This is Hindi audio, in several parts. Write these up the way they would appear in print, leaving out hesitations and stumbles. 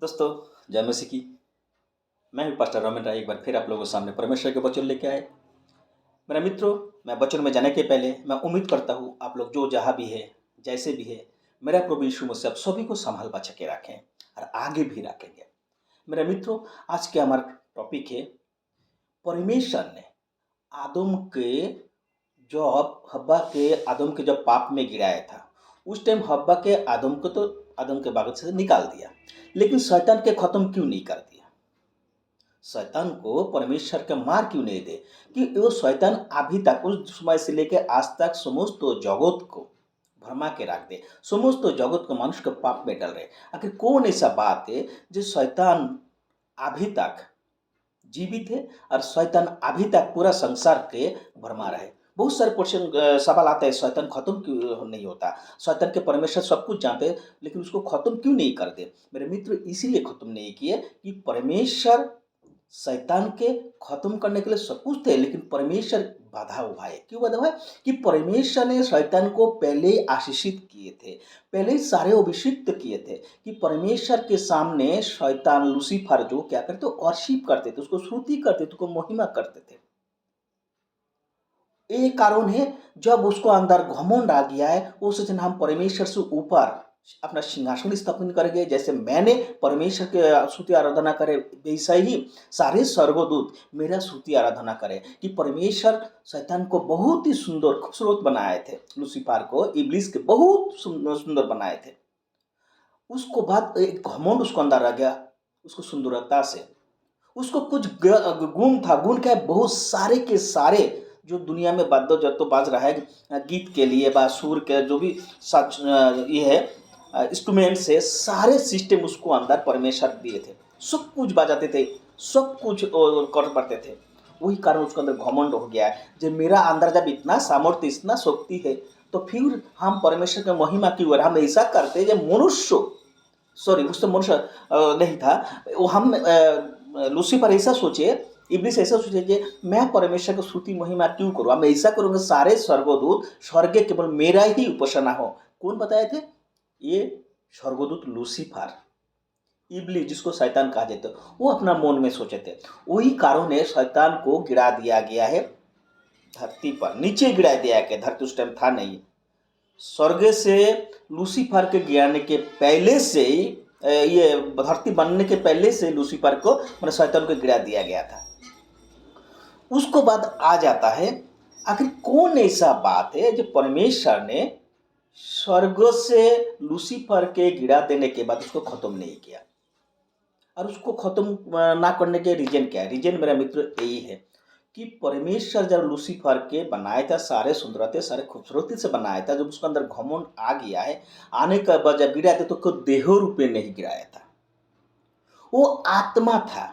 दोस्तों, जय मसीह की। मैं हूँ पास्टर रमन राय। एक बार फिर आप लोगों के सामने परमेश्वर के वचन लेके आए। मेरा मित्रों, मैं वचन में जाने के पहले मैं उम्मीद करता हूँ आप लोग जो जहाँ भी है, जैसे भी है, मेरा प्रभु यीशु मसीह आप सभी को संभाल बचा के रखें और आगे भी रखेंगे। मेरा मित्रों, आज के हमारा टॉपिक है परमेश्वर ने आदम के आदम के जब पाप में गिराया था, उस टाइम हब्बा के आदम को तो आदम के बाग से निकाल दिया, लेकिन शैतान के खत्म क्यों नहीं कर दिया? शैतान को परमेश्वर का मार क्यों नहीं दे? कि वो शैतान अभी तक उस समय से लेके आज तक समस्त जगत को भरमा के रख दे, समस्त जगत को मनुष्य के पाप में डाल रहे। आखिर कौन ऐसा बात है जो शैतान अभी तक जीवित है और शैतान अभी तक पूरा संसार के भरमा रहे? बहुत सारे क्वेश्चन सवाल आता है, शैतान खत्म क्यों नहीं होता? शैतान के परमेश्वर सब कुछ जानते हैं, लेकिन उसको खत्म क्यों नहीं कर दे? मेरे मित्र, इसीलिए खत्म नहीं किए कि परमेश्वर शैतान के खत्म करने के लिए सब कुछ थे, लेकिन परमेश्वर बाधा हुआ है। क्यों बाधा हुआ है? कि परमेश्वर ने शैतान को पहले ही आशीषित किए थे, पहले ही सारे अभिषिक्त किए थे कि परमेश्वर के सामने शैतान लूसीफर जो क्या करते, वर्शिप करते थे, उसको स्तुति करते थे, उसको महिमा करते थे। ये कारण है, जब उसको अंदर घमंड आ गया है, वो सोचते हम परमेश्वर से ऊपर अपना सिंहासन स्थापन करेंगे। जैसे मैंने परमेश्वर के स्तुति आराधना करे, वैसा ही सारे स्वर्गदूत मेरा स्तुति आराधना करे। कि परमेश्वर शैतान को बहुत ही सुंदर खूबसूरत बनाए थे, लूसीफर को, इब्लिस के बहुत सुंदर बनाए थे। उसको बाद एक घमंड उसको अंदर आ गया, उसको सुंदरता से। उसको कुछ गुण था, गुण क्या है? बहुत सारे के सारे जो दुनिया में वाद्य जब बाज रहा है, गीत के लिए बा सुर के जो भी सच ये है इंस्ट्रूमेंट से सारे सिस्टम उसको अंदर परमेश्वर दिए थे, सब कुछ बजाते थे, सब कुछ कर पाते थे। वही कारण उसके अंदर घमंड हो गया है। जो मेरा अंदर जब इतना सामर्थ्य, इतना शक्ति है, तो फिर हम परमेश्वर की महिमा क्यों कर? हम ऐसा करते जो मनुष्य, सॉरी उस तो मनुष्य नहीं था वो, हम लूसीफर ऐसा सोचे, इब्लिस ऐसा सोचे कि मैं परमेश्वर की स्तुति महिमा क्यों करूँ? मैं ऐसा करूँगा सारे स्वर्गदूत स्वर्ग केवल मेरा ही उपासना हो। कौन बताए थे? ये स्वर्गदूत लूसीफर, इब्लिस जिसको शैतान कहा जाता है, वो अपना मन में सोचे थे। वही कारण है शैतान को गिरा दिया गया है धरती पर, नीचे गिरा दिया गया। धरती उस टाइम था नहीं। स्वर्ग से लूसीफर के गिराने के पहले से ही ये धरती बनने के पहले से लूसीफर को, मतलब शैतान को गिरा दिया गया था। उसको बाद आ जाता है, आखिर कौन ऐसा बात है जो परमेश्वर ने स्वर्ग से लूसीफर के गिरा देने के बाद उसको खत्म नहीं किया? और उसको खत्म ना करने के रीजन क्या है? रीजन मेरा मित्र यही है कि परमेश्वर जब लूसीफर के बनाया था, सारे सुंदरते सारे खूबसूरती से बनाया था, जब उसके अंदर घमंड आ गया है, आने का बाद जब गिराया था तो खुद देह रूप में नहीं गिराया था, वो आत्मा था।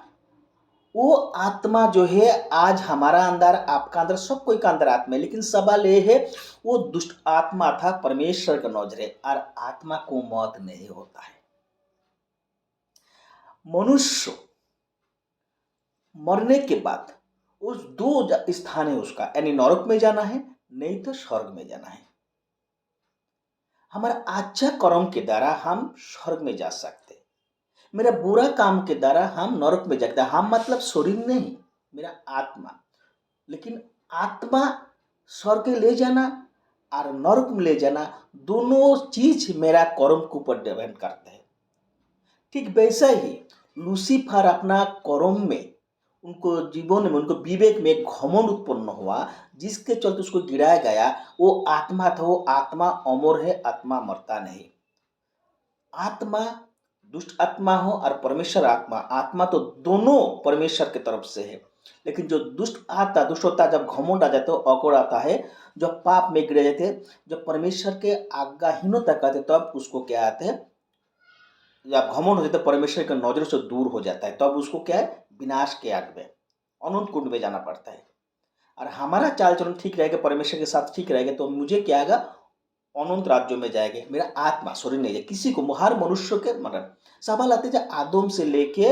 वो आत्मा जो है आज हमारा अंदर, आपका अंदर, सब कोई का अंदर आत्मा है, लेकिन सवाल ये है वो दुष्ट आत्मा था परमेश्वर का नजरे, और आत्मा को मौत नहीं होता है। मनुष्य मरने के बाद उस दो स्थान है उसका, यानी नरक में जाना है, नहीं तो स्वर्ग में जाना है। हमारा अच्छा कर्म के द्वारा हम स्वर्ग में जा सकते, मेरा बुरा काम के द्वारा हम नरक में जाते। हम मतलब शरीर नहीं, मेरा आत्मा। लेकिन आत्मा स्वर्ग ले जाना और नरक में ले जाना, दोनों चीज मेरा कर्म के ऊपर डिपेंड करता है। ठीक वैसा ही लूसीफर अपना कर्म में, उनको जीवन में, उनको विवेक में एक घमंड उत्पन्न हुआ, जिसके चलते उसको गिराया गया। वो आत्मा था, वो आत्मा अमर है, आत्मा मरता नहीं। आत्मा दुष्ट आत्मा हो और परमेश्वर आत्मा, आत्मा तो दोनों परमेश्वर की तरफ से है। लेकिन जो दुष्ट होता जब घमंड आ जाता है, अकड़ आता है, जब पाप में गिरे जाते हैं, जब परमेश्वर के आज्ञाहीनता करते, तब उसको क्या आते हैं, जब घमंड हो जाता है, परमेश्वर के नजरों से दूर हो जाता है, तब उसको क्या है, विनाश के आग में, अनंत कुंड में जाना पड़ता है। और हमारा चाल चलन ठीक रहेगा, परमेश्वर के साथ ठीक रहेगा, तो मुझे क्या आएगा, अनंत राज्यों में जाएंगे। मेरा आत्मा, शरीर नहीं है किसी को, हर मनुष्य के मरण। सवाल आते हैं आदम से लेके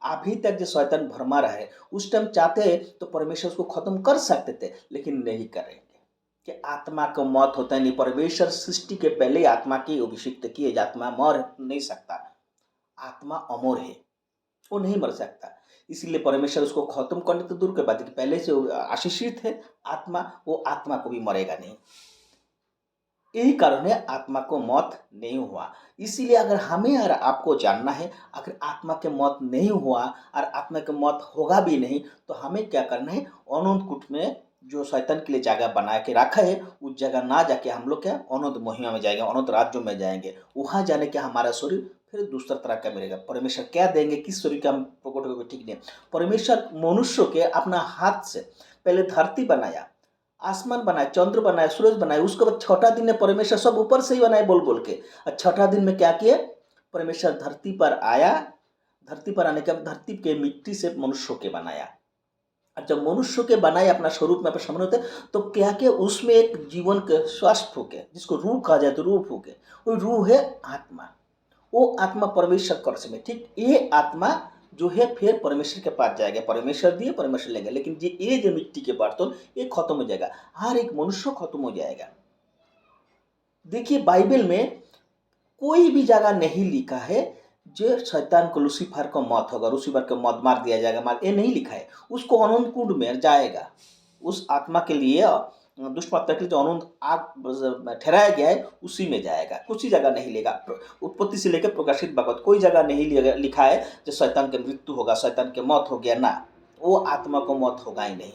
अभी तक जो शैतान भरमा रहा है, उस टाइम चाहते तो परमेश्वर उसको खत्म कर सकते थे, लेकिन नहीं करेंगे। कि आत्मा को मौत होता है नहीं, परमेश्वर सृष्टि के पहले ही आत्मा की अभिषिक्त की है, आत्मा मर नहीं सकता। आत्मा अमर है, वो नहीं मर सकता। इसीलिए परमेश्वर उसको खत्म करने तो दूर की बात है कि पहले से वो आशीषित है आत्मा, वो आत्मा को भी मरेगा नहीं। यही कारण है आत्मा को मौत नहीं हुआ। इसीलिए अगर हमें और आपको जानना है, अगर आत्मा के मौत नहीं हुआ और आत्मा के मौत होगा भी नहीं, तो हमें क्या करना है, अनंत कुट में जो शैतान के लिए जगह बना के रखा है, उस जगह ना जाके हम लोग क्या अनंत महिमा में जाएंगे, अनंत राज्यों में जाएंगे। वहाँ जाने के हमारा शरीर फिर दूसरा तरह का मिलेगा। परमेश्वर क्या देंगे, किस शरीर का हम प्रकट होगा ठीक नहीं। परमेश्वर मनुष्य के अपना हाथ से पहले धरती बनाया, आसमान बनाए, चंद्र बनाए, सूरज बनाए, उसके बाद छठा दिन में परमेश्वर सब ऊपर से ही बनाए बोल बोल के। और छठा दिन में क्या किए, परमेश्वर धरती पर आया, धरती पर आने के बाद धरती के मिट्टी से मनुष्य के बनाया। और जब मनुष्य के बनाए अपना स्वरूप में अपने सामने होते, तो क्या किया, उसमें एक जीवन के श्वास फूके, जिसको रूह कहा जाए, तो रूह फूके। वो रूह है आत्मा, वो आत्मा परमेश्वर कर से में, ठीक ये आत्मा जो है फिर परमेश्वर के पास जाएगा। परमेश्वर दिए, परमेश्वर लेंगे, लेकिन ये जो मिट्टी के बर्तन ये खत्म हो जाएगा, हर एक मनुष्य खत्म हो जाएगा। देखिए बाइबल में कोई भी जगह नहीं लिखा है जो शैतान को, लूसीफर को मौत होगा, लूसीफर को मौत मार दिया जाएगा, मार, ये नहीं लिखा है। उसको अनंत कुंड में जाएगा, उस आत्मा के लिए, दुष्ट आत्मा के लिए जो अनंत आग ठहराया गया है उसी में जाएगा, कुछ ही जगह नहीं लेगा। उत्पत्ति से लेकर प्रकाशित भगवत कोई जगह नहीं लिखा है जो शैतान की मृत्यु होगा, शैतान की मौत हो गया, ना, वो आत्मा को मौत होगा ही नहीं।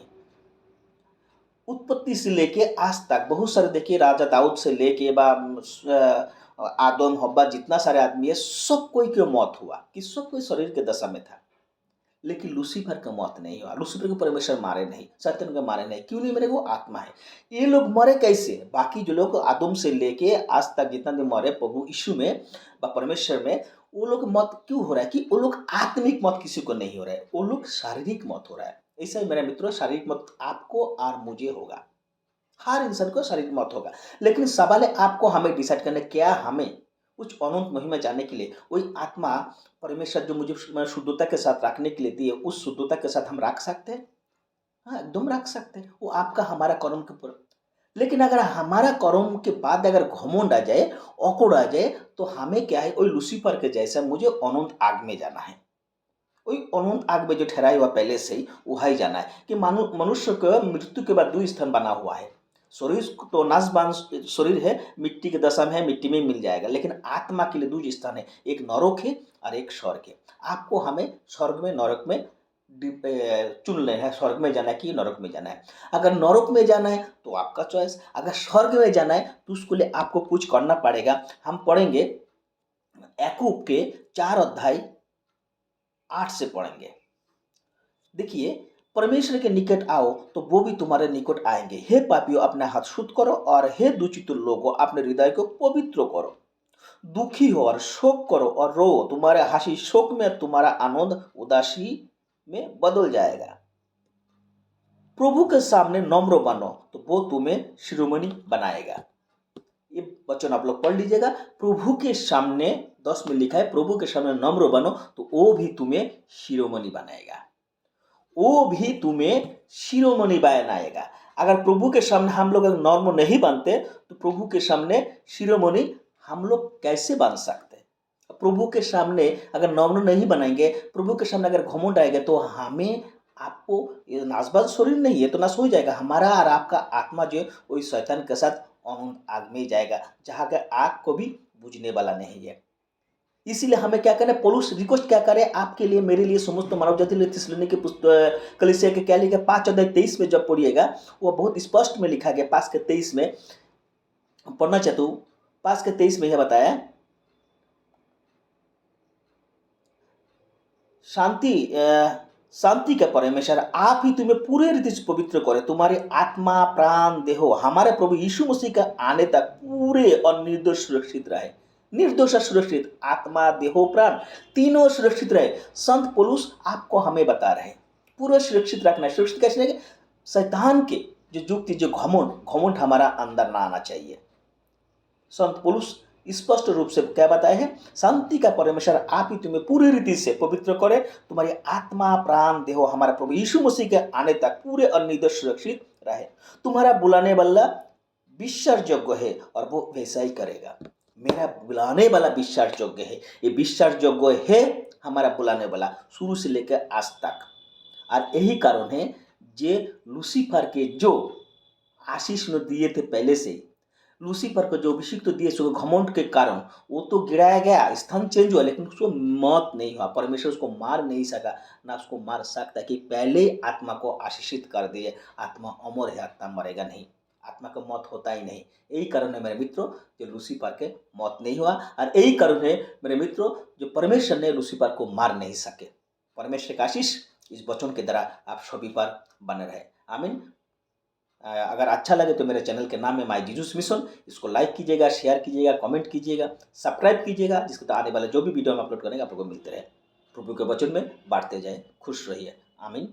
उत्पत्ति से लेके आज तक बहुत सारे देखिए, राजा दाऊद से लेके आदम हब्बा जितना सारे आदमी है, सब कोई की मौत हुआ कि सब कोई शरीर के दशा में था, लेकिन लूसीफर का मौत नहीं हुआ। लूसीफर को परमेश्वर मारे नहीं, शैतान को मारे नहीं, क्यों नहीं मरे, वो आत्मा है। ये लोग मरे कैसे, बाकी जो लोग आदम से लेके आज तक जितना दिन मरे प्रभु यीशु में व परमेश्वर में, वो लोग मौत क्यों हो रहा है कि वो लोग आत्मिक मौत किसी को नहीं हो रहा है, वो लोग शारीरिक मौत हो रहा है। ऐसा ही मेरे मित्रों, शारीरिक मौत आपको और मुझे होगा, हर इंसान को शारीरिक मौत होगा। लेकिन सवाल है आपको हमें डिसाइड करना, क्या हमें कुछ अनंत महिमा जाने के लिए वही आत्मा परमेश्वर जो मुझे शुद्धता के साथ रखने के लिए दिए, उस शुद्धता के साथ हम रख सकते हैं? हाँ, एकदम रख सकते हैं। वो आपका हमारा कर्म के ऊपर। लेकिन अगर हमारा कर्म के बाद अगर घमंड आ जाए, अकड़ आ जाए, तो हमें क्या है, वही लूसीफर के जैसा मुझे अनंत आग में जाना है। वही अनंत आग में जो ठहराया हुआ पहले से ही वही जाना है। कि मनुष्य का मृत्यु के बाद दो स्थान बना हुआ है। शरीर तो नाशवान शरीर है, मिट्टी के दशा में है, मिट्टी में मिल जाएगा, लेकिन आत्मा के लिए दो स्थान है, एक नरक है और एक स्वर्ग है। आपको हमें स्वर्ग में नरक में चुन लेना है, स्वर्ग में जाना है कि नरक में जाना है। अगर नरक में जाना है तो आपका चॉइस, अगर स्वर्ग में जाना है तो उसके लिए आपको कुछ करना पड़ेगा। हम पढ़ेंगे याकूब के 4 अध्याय 8 से पढ़ेंगे। देखिए, परमेश्वर के निकट आओ तो वो भी तुम्हारे निकट आएंगे। हे पापियों, अपना हाथ शुद्ध करो, और हे दूषित लोगों, अपने हृदय को पवित्र करो। दुखी हो और शोक करो और रो, तुम्हारे हंसी शोक में, तुम्हारा आनंद उदासी में बदल जाएगा। प्रभु के सामने नम्र बनो तो वो तुम्हें शिरोमणि बनाएगा। ये वचन आप लोग पढ़ लीजिएगा। प्रभु के सामने 10 में लिखा है, प्रभु के सामने नम्र बनो तो वो भी तुम्हें शिरोमणि बनाएगा, वो भी तुम्हें शिरोमणि बनाएगा। अगर प्रभु के सामने हम लोग अगर नम्र नहीं बनते तो प्रभु के सामने शिरोमणि हम लोग कैसे बन सकते? प्रभु के सामने अगर नम्र नहीं बनाएंगे, प्रभु के सामने अगर घमंड आएगा, तो हमें आपको ये नासबाज शरीर नहीं है तो नाश हो जाएगा। हमारा और आपका आत्मा जो है वही शैतान के साथ अनंत आग में जाएगा, जहाँ का आग को भी बुझने वाला नहीं है। इसीलिए हमें क्या करना है, पौलुस रिक्वेस्ट क्या करे आपके लिए, मेरे लिए, समस्त मानव जाति लिए, थिस्सलुनीके पुस्तक कलीसिया के क्या लिखा 5 अध्याय 23 में जब पढ़िएगा, वो बहुत स्पष्ट में लिखा गया। 5 के 23 में पढ़ना चाहता हूँ। 5 के 23 में यह बताया, शांति का परमेश्वर आप ही तुम्हें पूरे रीति से पवित्र करे, तुम्हारी आत्मा प्राण देहो हमारे प्रभु यीशु मसीह का आने तक पूरे और निर्दोष सुरक्षित रहे। निर्दोष और सुरक्षित, आत्मा देहो प्राण तीनों सुरक्षित रहे। संत पौलुस आपको हमें बता रहे पूरा सुरक्षित रखना है। सुरक्षित कैसे रहेंगे? शैतान के जो युक्ति, जो घमंड हमारा अंदर ना आना चाहिए। संत पौलुस स्पष्ट रूप से क्या बताए हैं, शांति का परमेश्वर आप ही तुम्हें पूरी रीति से पवित्र करे, तुम्हारी आत्मा प्राण देहो हमारे प्रभु यीशु मसीह के आने तक पूरे और निर्दोष सुरक्षित रहे। तुम्हारा बुलाने वाला विश्वास योग्य है और वो वैसा ही करेगा। मेरा बुलाने वाला विश्वास योग्य है, ये विश्वास योग्य है हमारा बुलाने वाला शुरू से लेकर आज तक। और यही कारण है जे लूसीफर के जो आशीष न दिए थे पहले से, लूसीफर को जो अभिषेक तो दिए सो घमंड के कारण वो तो गिराया गया, स्थान चेंज हुआ, लेकिन उसको मौत नहीं हुआ। परमेश्वर उसको मार नहीं सका, ना उसको मार सकता, कि पहले आत्मा को आशीषित कर दिए। आत्मा अमर है, आत्मा मरेगा नहीं, आत्मा का मौत होता ही नहीं। यही कारण है मेरे मित्रों जो लूसीफर के मौत नहीं हुआ, और यही कारण है मेरे मित्रों जो परमेश्वर ने लूसीफर को मार नहीं सके। परमेश्वर का आशीष इस वचन के द्वारा आप सभी पर बने रहे। आमीन। अगर अच्छा लगे तो मेरे चैनल के नाम है माय जीजस मिशन, इसको लाइक कीजिएगा, शेयर कीजिएगा, कमेंट कीजिएगा, सब्सक्राइब कीजिएगा, जिसको तो आने वाले जो भी वीडियो हम अपलोड करेंगे आप लोगों को मिलते रहे। प्रभु के वचन में बांटते जाए। खुश रहिए। आमीन।